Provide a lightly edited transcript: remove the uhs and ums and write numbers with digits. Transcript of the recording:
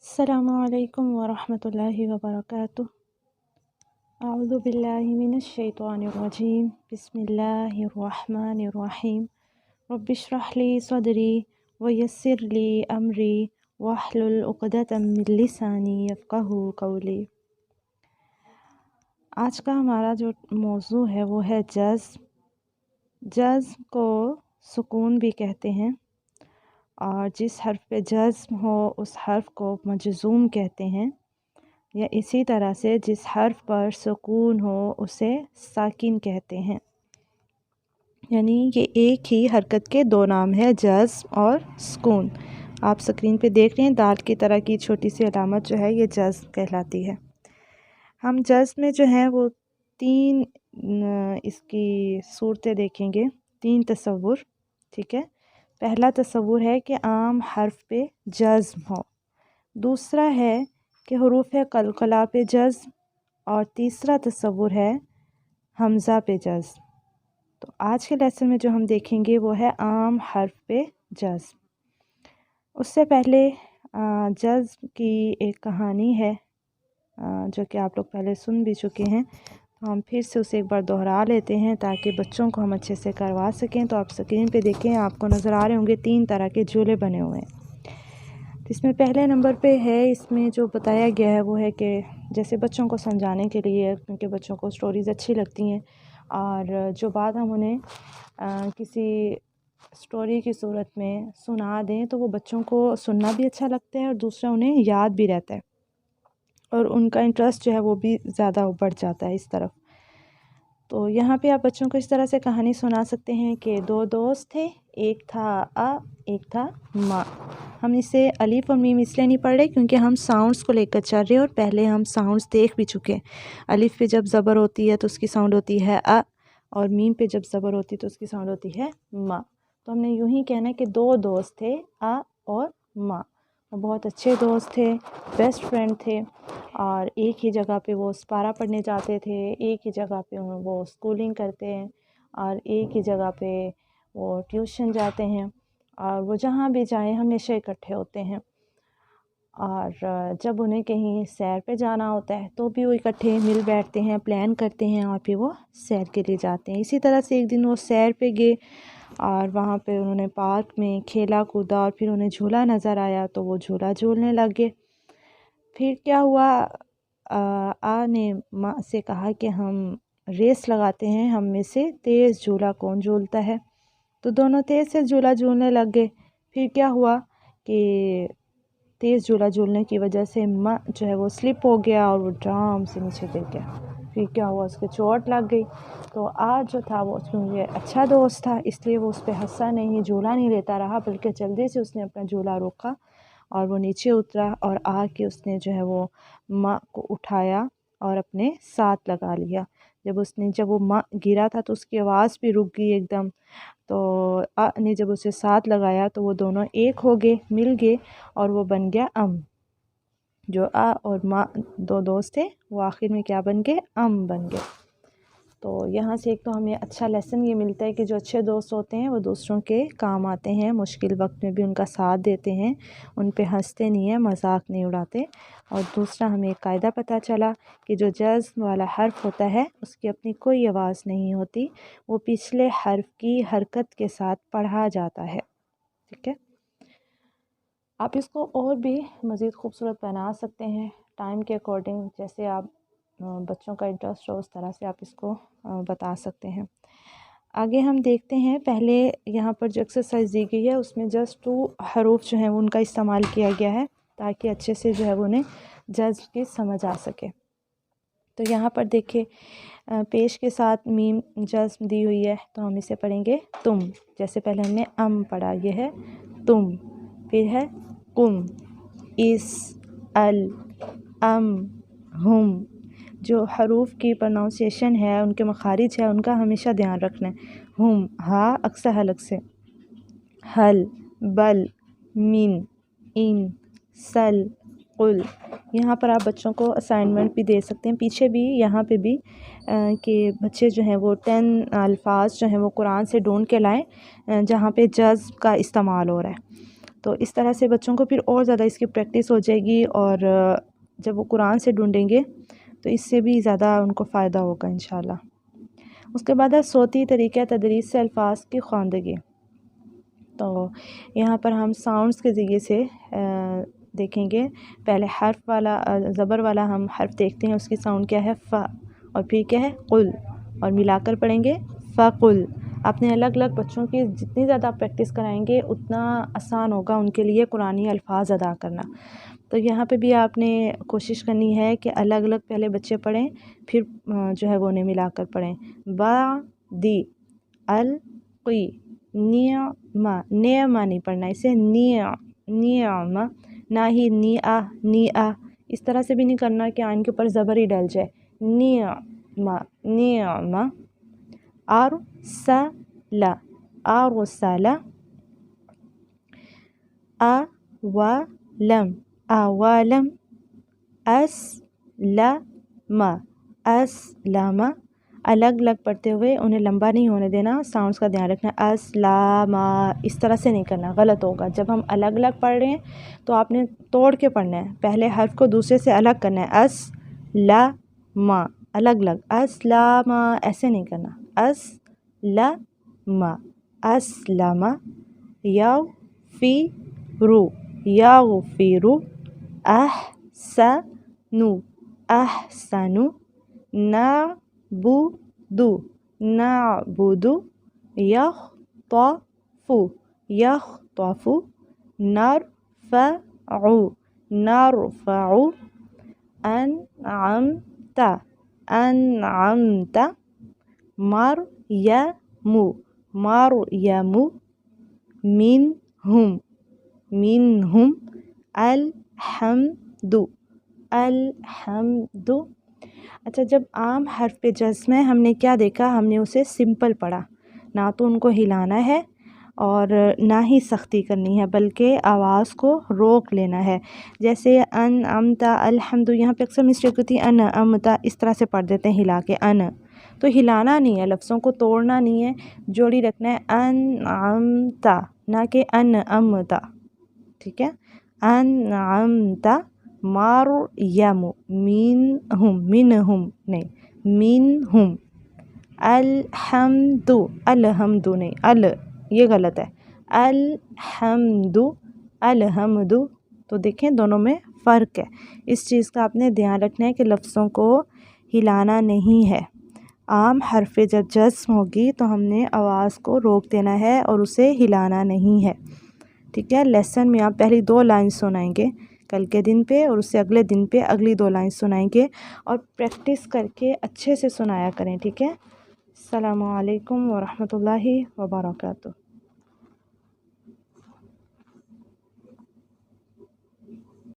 अस्सलामुअलैकुम वरहमतुल्लाहि वबरकातुह। अऊज़ु बिल्लाहि मिनश्शैतानिर्रजीम। बिस्मिल्लाहिर्रहमानिर्रहीम। रब्बिश्रह ली सदरी वयस्सिर ली अमरी वहलुल उक़दतम मिन लिसानी यफ़क़हू क़ौली। आज का हमारा जो मौज़ू है वो है जज़्म। जज़्म को सुकून भी कहते हैं और जिस हर्फ पे जज़्म हो उस हर्फ को मजज़ूम कहते हैं, या इसी तरह से जिस हर्फ पर सुकून हो उसे साकिन कहते हैं। यानी ये एक ही हरकत के दो नाम है, जज़्म और सुकून। आप स्क्रीन पे देख रहे हैं दाल की तरह की छोटी सी अलामत जो है ये जज़्म कहलाती है। हम जज़्म में जो है वो तीन इसकी सूरतें देखेंगे, तीन तसव्वुर। ठीक है, पहला तसव्वुर है कि आम हर्फ पे जज़्म हो, दूसरा है कि हुरूफ कलकला पे जज़्म, और तीसरा तसव्वुर है हमज़ा पे जज़्म। तो आज के लेसन में जो हम देखेंगे वो है आम हर्फ पे जज़्म। उससे पहले जज़्म की एक कहानी है जो कि आप लोग पहले सुन भी चुके हैं, तो हम फिर से उसे एक बार दोहरा लेते हैं ताकि बच्चों को हम अच्छे से करवा सकें। तो आप स्क्रीन पे देखें, आपको नज़र आ रहे होंगे तीन तरह के झूले बने हुए हैं। तो इसमें पहले नंबर पे है, इसमें जो बताया गया है वो है कि जैसे बच्चों को समझाने के लिए, क्योंकि बच्चों को स्टोरीज़ अच्छी लगती हैं और जो बात हम उन्हें किसी स्टोरी की सूरत में सुना दें तो वो बच्चों को सुनना भी अच्छा लगता है और दूसरा उन्हें याद भी रहता है और उनका इंटरेस्ट जो है वो भी ज़्यादा बढ़ जाता है इस तरफ। तो यहाँ पे आप बच्चों को इस तरह से कहानी सुना सकते हैं कि दो दोस्त थे, एक था अ, एक था मा। हम इसे अलिफ और मीम इसलिए नहीं पढ़ रहे क्योंकि हम साउंड्स को लेकर चल रहे हैं और पहले हम साउंड्स देख भी चुके हैं। अलिफ पे जब ज़बर होती है तो उसकी साउंड होती है अ, और मीम पे जब ज़बर होती है तो उसकी साउंड होती है मा। तो हमने यूँ ही कहना है कि दो दोस्त थे अ और मा, वो बहुत अच्छे दोस्त थे, बेस्ट फ्रेंड थे और एक ही जगह पे वो पारा पढ़ने जाते थे, एक ही जगह पे वो स्कूलिंग करते हैं और एक ही जगह पे वो ट्यूशन जाते हैं और वो जहाँ भी जाएं हमेशा इकट्ठे होते हैं। और जब उन्हें कहीं सैर पे जाना होता है तो भी वो इकट्ठे मिल बैठते हैं, प्लान करते हैं और फिर वो सैर के लिए जाते हैं। इसी तरह से एक दिन वो सैर पे गए और वहाँ पे उन्होंने पार्क में खेला कूदा और फिर उन्हें झूला नज़र आया तो वो झूला झूलने लगे। फिर क्या हुआ, आ ने माँ से कहा कि हम रेस लगाते हैं, हम में से तेज़ झूला कौन झूलता है। तो दोनों तेज़ से झूला झूलने लग गए। फिर क्या हुआ कि तेज़ झूला झूलने की वजह से माँ जो है वो स्लिप हो गया और वो ड्राम से नीचे गिर गया। फिर क्या हुआ, उसके चोट लग गई। तो आज जो था वो क्योंकि अच्छा दोस्त था इसलिए वो उस पर हंसा नहीं, झूला नहीं लेता रहा, बल्कि जल्दी से उसने अपना झूला रोका और वो नीचे उतरा और आके उसने जो है वो माँ को उठाया और अपने साथ लगा लिया। जब वो माँ गिरा था तो उसकी आवाज़ भी रुक गई एकदम। तो अ ने जब उसे साथ लगाया तो वो दोनों एक हो गए, मिल गए और वो बन गया अम। जो अ और माँ दो दोस्त थे वो आखिर में क्या बन गए, अम बन गए। तो यहाँ से एक तो हमें अच्छा लेसन ये मिलता है कि जो अच्छे दोस्त होते हैं वो दूसरों के काम आते हैं, मुश्किल वक्त में भी उनका साथ देते हैं, उन पे हंसते नहीं हैं, मजाक नहीं उड़ाते। और दूसरा हमें एक कायदा पता चला कि जो जज़्म वाला हर्फ होता है उसकी अपनी कोई आवाज़ नहीं होती, वो पिछले हर्फ की हरकत के साथ पढ़ा जाता है। ठीक है, आप इसको और भी मज़ीद खूबसूरत बना सकते हैं टाइम के अकॉर्डिंग, जैसे आप बच्चों का इंटरेस्ट हो उस तरह से आप इसको बता सकते हैं। आगे हम देखते हैं, पहले यहाँ पर जो एक्सरसाइज दी गई है उसमें जस्ट 2 हरूफ जो हैं उनका इस्तेमाल किया गया है ताकि अच्छे से जो है वो उन्हें जज़्म की समझ आ सके। तो यहाँ पर देखिए पेश के साथ मीम जज़्म दी हुई है तो हम इसे पढ़ेंगे तुम। जैसे पहले हमने अम पढ़ा, ये है तुम, फिर है कुम, इस, अल, अम, हुम। जो हरूफ की प्रोनाउंसिएशन है, उनके मखारिज है, उनका हमेशा ध्यान रखना है। हुम, हा अक्सर हलक से, हल, बल, मिन, इन, सल, कुल। यहाँ पर आप बच्चों को असाइनमेंट भी दे सकते हैं, पीछे भी यहाँ पे भी कि बच्चे जो हैं वो 10 अल्फाज जो हैं वो कुरान से ढूंढ के लाएं जहाँ पे जज़्म का इस्तेमाल हो रहा है। तो इस तरह से बच्चों को फिर और ज़्यादा इसकी प्रैक्टिस हो जाएगी और जब वो कुरान से ढूंढेंगे तो इससे भी ज़्यादा उनको फ़ायदा होगा इंशाल्लाह। उसके बाद है सोती तरीक़ा तदरीस से अल्फाज की ख़वानदगी। तो यहाँ पर हम साउंड्स के ज़रिए से देखेंगे। पहले हर्फ वाला ज़बर वाला हम हर्फ देखते हैं, उसकी साउंड क्या है फ़, और फिर क्या है कुल, और मिलाकर पढ़ेंगे फ़कुल। आपने अलग अलग बच्चों की जितनी ज़्यादा प्रैक्टिस कराएंगे उतना आसान होगा उनके लिए कुरानी अल्फाज अदा करना। तो यहाँ पे भी आपने कोशिश करनी है कि अलग अलग पहले बच्चे पढ़ें, फिर जो है वो उन्हें मिलाकर पढ़ें। बा दी अल क़ी नियमा, नियमा नहीं पढ़ना, इसे नियमा, ना ही नी आ इस तरह से भी नहीं करना कि आन के ऊपर ज़बर ही डल जाए। नियमा नियमा। अरसला अरसला। अवलम अवलम। अस्लमा अस्लमा। अलग अलग पढ़ते हुए उन्हें लंबा नहीं होने देना, साउंड्स का ध्यान रखना। अस्लामा इस तरह से नहीं करना, गलत होगा। जब हम अलग अलग पढ़ रहे हैं तो आपने तोड़ के पढ़ना है, पहले हर्फ को दूसरे से अलग करना है। अस्लामा अलग अलग, अस्लामा ऐसे नहीं करना। अस्लमा अस्लमा। यग़फ़िरु यग़फ़िरु। अहसनु अहसनु। नअबुदु नअबुदु। यख़्तफ़ु यख़्तफ़ु। नरफ़अु नरफ़अु। अनअमत अनअमत। मरयमु मरयमु। मिनहुम मिनहुम। अलहम्दु अलहम्दु। अच्छा, जब आम हर्फ पे जज़्म है हमने क्या देखा, हमने उसे सिंपल पढ़ा, ना तो उनको हिलाना है और ना ही सख्ती करनी है, बल्कि आवाज़ को रोक लेना है। जैसे अन अमता अलहम्दु, यहाँ पे अक्सर मिस्टेक होती है, अन अमता इस तरह से पढ़ देते हैं हिला के। अन तो हिलाना नहीं है, लफ्ज़ों को तोड़ना नहीं है, जोड़ी रखना है। अन अमता ना कि अन अमता, ठीक है। अन अमता। मरयमु मिनहुम मिनहुम नहीं मिनहुम। अलहम्दु अलहम्दु नहीं अल, ये गलत है। अलहम्दु अलहम्दु। तो देखें दोनों में फ़र्क है, इस चीज़ का आपने ध्यान रखना है कि लफ्ज़ों को हिलाना नहीं है। आम हरफ़े जब जज़्म होगी तो हमने आवाज़ को रोक देना है और उसे हिलाना नहीं है, ठीक है। लेसन में आप पहली 2 लाइन सुनाएंगे कल के दिन पे, और उससे अगले दिन पे अगली 2 लाइन सुनाएंगे, और प्रैक्टिस करके अच्छे से सुनाया करें, ठीक है। अस्सलामु अलैकुम व रहमतुल्लाहि व बरकातुहू।